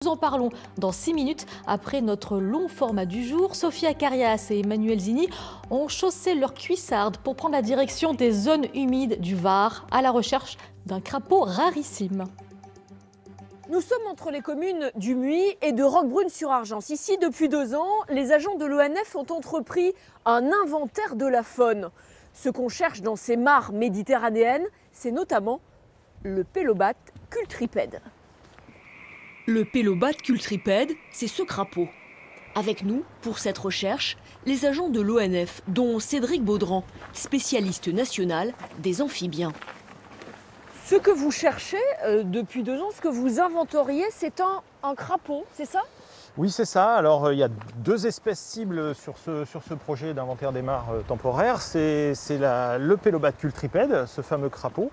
Nous en parlons dans 6 minutes après notre long format du jour. Sophia Carias et Emmanuel Zini ont chaussé leur cuissarde pour prendre la direction des zones humides du Var à la recherche d'un crapaud rarissime. Nous sommes entre les communes du Muy et de Roquebrune-sur-Argence. Ici, depuis 2 ans, les agents de l'ONF ont entrepris un inventaire de la faune. Ce qu'on cherche dans ces mares méditerranéennes, c'est notamment le Pélobat cultripède. Le Pélobat cultripède, c'est ce crapaud. Avec nous, pour cette recherche, les agents de l'ONF, dont Cédric Baudran, spécialiste national des amphibiens. Ce que vous cherchez depuis 2 ans, ce que vous inventoriez, c'est un crapaud, c'est ça? Oui, c'est ça. Alors, il y a 2 espèces cibles sur ce projet d'inventaire des mares temporaires. C'est le Pélobat cultripède, ce fameux crapaud,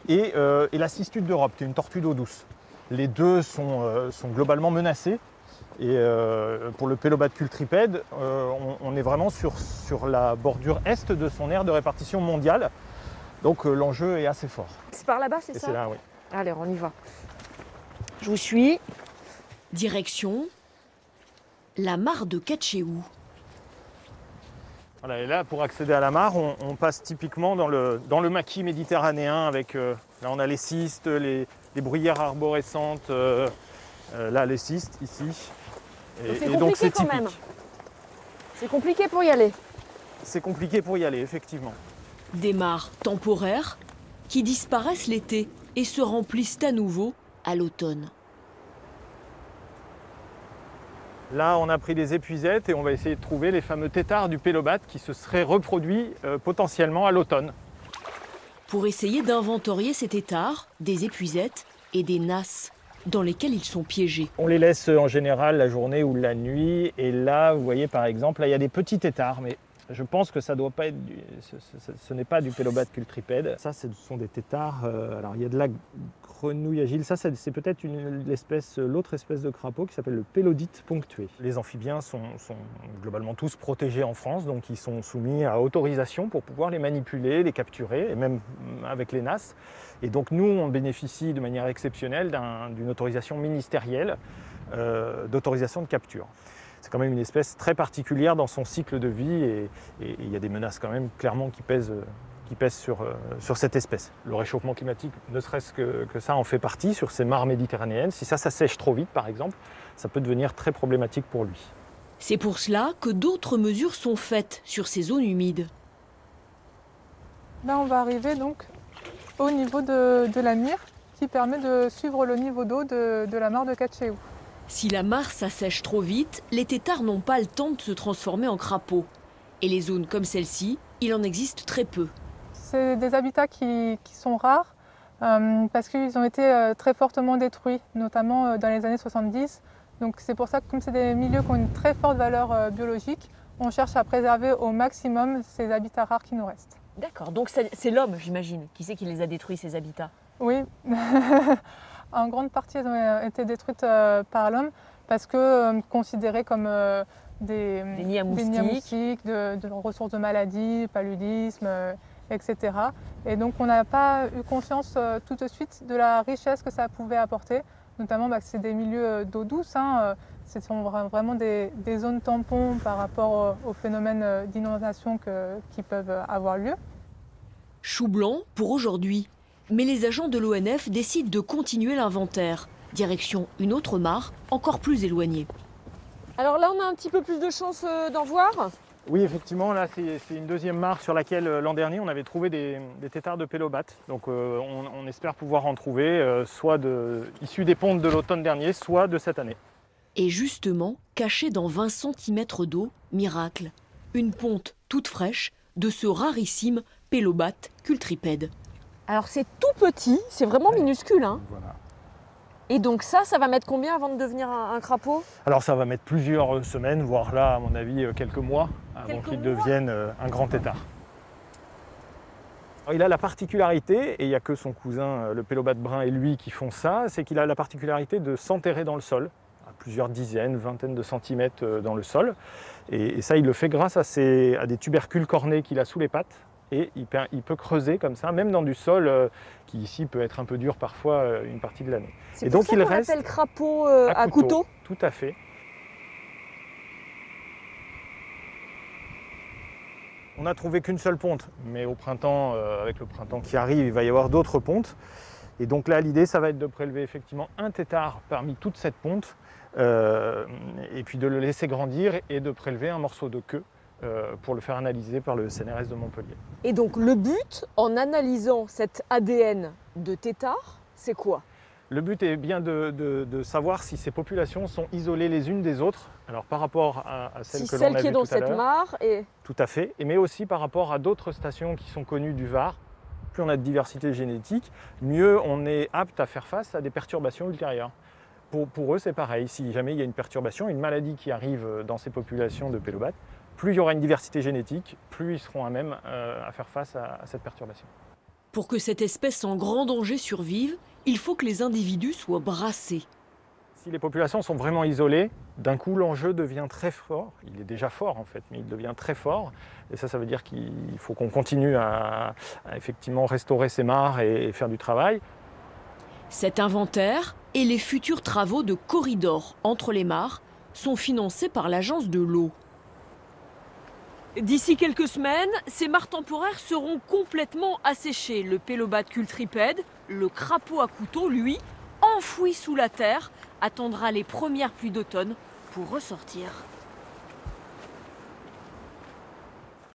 et la cistude d'Europe, qui est une tortue d'eau douce. Les deux sont globalement menacés. Et pour le Pélobat cultripède, on est vraiment sur la bordure est de son aire de répartition mondiale. Donc l'enjeu est assez fort. C'est par là-bas, c'est ça? C'est là, oui. Allez, on y va. Je vous suis. Direction la mare de Katchéou. Voilà, et là, pour accéder à la mare, on passe typiquement dans le maquis méditerranéen avec, là on a les cistes, les bruyères arborescentes, là les cistes, ici. Et donc c'est typique. Même. C'est compliqué pour y aller. C'est compliqué pour y aller, effectivement. Des mares temporaires qui disparaissent l'été et se remplissent à nouveau à l'automne. Là, on a pris des épuisettes et on va essayer de trouver les fameux têtards du Pélobat qui se seraient reproduits potentiellement à l'automne. Pour essayer d'inventorier ces têtards, des épuisettes et des nasses dans lesquelles ils sont piégés. On les laisse en général la journée ou la nuit. Et là, vous voyez par exemple, là, il y a des petits têtards, mais je pense que ça doit pas être ce n'est pas du Pélobat cultripède. Ça, ce sont des têtards. Alors, il y a de la grenouille agile. Ça, c'est peut-être l'autre espèce de crapaud qui s'appelle le Pélodite ponctué. Les amphibiens sont globalement tous protégés en France, donc ils sont soumis à autorisation pour pouvoir les manipuler, les capturer, et même avec les nasses. Et donc nous, on bénéficie de manière exceptionnelle d'une autorisation ministérielle d'autorisation de capture. C'est quand même une espèce très particulière dans son cycle de vie et il y a des menaces quand même clairement qui pèsent sur cette espèce. Le réchauffement climatique, ne serait-ce que ça en fait partie sur ces mares méditerranéennes. Si ça sèche trop vite par exemple, ça peut devenir très problématique pour lui. C'est pour cela que d'autres mesures sont faites sur ces zones humides. Là on va arriver donc au niveau de la mire qui permet de suivre le niveau d'eau de la mare de Katchéou. Si la mare s'assèche trop vite, les têtards n'ont pas le temps de se transformer en crapauds. Et les zones comme celle-ci, il en existe très peu. C'est des habitats qui sont rares parce qu'ils ont été très fortement détruits, notamment dans les années 70. Donc c'est pour ça que comme c'est des milieux qui ont une très forte valeur biologique, on cherche à préserver au maximum ces habitats rares qui nous restent. D'accord, donc c'est l'homme, j'imagine, qui c'est qui les a détruits, ces habitats? Oui. En grande partie, elles ont été détruites par l'homme parce que considérées comme des nids à moustiques, de ressources de maladies, paludisme, etc. Et donc on n'a pas eu conscience tout de suite de la richesse que ça pouvait apporter, notamment que c'est des milieux d'eau douce, ce sont vraiment des zones tampons par rapport aux phénomènes d'inondation qui peuvent avoir lieu. Chou blanc pour aujourd'hui. Mais les agents de l'ONF décident de continuer l'inventaire. Direction une autre mare, encore plus éloignée. Alors là, on a un petit peu plus de chance d'en voir? Oui, effectivement, là, c'est une deuxième mare sur laquelle, l'an dernier, on avait trouvé des têtards de Pélobat. Donc, on espère pouvoir en trouver, soit issus des pontes de l'automne dernier, soit de cette année. Et justement, cachée dans 20 cm d'eau, miracle. Une ponte toute fraîche de ce rarissime Pélobat cultripède. Alors c'est tout petit, c'est vraiment minuscule. Voilà. Et donc ça va mettre combien avant de devenir un crapaud? Alors ça va mettre plusieurs semaines, voire là, à mon avis, quelques mois, avant qu'il devienne un grand têtard. Alors, il a la particularité, et il n'y a que son cousin, le Pélobat brun et lui qui font ça, c'est qu'il a la particularité de s'enterrer dans le sol, à plusieurs dizaines, vingtaines de centimètres dans le sol. Et ça, il le fait grâce à des tubercules cornés qu'il a sous les pattes. et il peut creuser comme ça, même dans du sol qui ici peut être un peu dur parfois une partie de l'année. C'est pour ça qu'on l'appelle crapaud à couteau. Tout à fait. On n'a trouvé qu'une seule ponte, mais au printemps, avec le printemps qui arrive, il va y avoir d'autres pontes. Et donc là, l'idée, ça va être de prélever effectivement un tétard parmi toute cette ponte, et puis de le laisser grandir et de prélever un morceau de queue pour le faire analyser par le CNRS de Montpellier. Et donc le but, en analysant cet ADN de tétard, c'est quoi? Le but est bien de savoir si ces populations sont isolées les unes des autres, alors par rapport à celle que l'on a vue tout à l'heure. Celle qui est dans cette mare et... Tout à fait, mais aussi par rapport à d'autres stations qui sont connues du Var. Plus on a de diversité génétique, mieux on est apte à faire face à des perturbations ultérieures. Pour eux, c'est pareil. Si jamais il y a une perturbation, une maladie qui arrive dans ces populations de pélobates, plus il y aura une diversité génétique, plus ils seront à même à faire face à cette perturbation. Pour que cette espèce en grand danger survive, il faut que les individus soient brassés. Si les populations sont vraiment isolées, d'un coup l'enjeu devient très fort. Il est déjà fort en fait, mais il devient très fort. Et ça veut dire qu'il faut qu'on continue à effectivement restaurer ces mares et faire du travail. Cet inventaire et les futurs travaux de corridor entre les mares sont financés par l'Agence de l'eau. D'ici quelques semaines, ces mares temporaires seront complètement asséchées. Le pélobate cultripède, le crapaud à couteau, lui, enfoui sous la terre, attendra les premières pluies d'automne pour ressortir.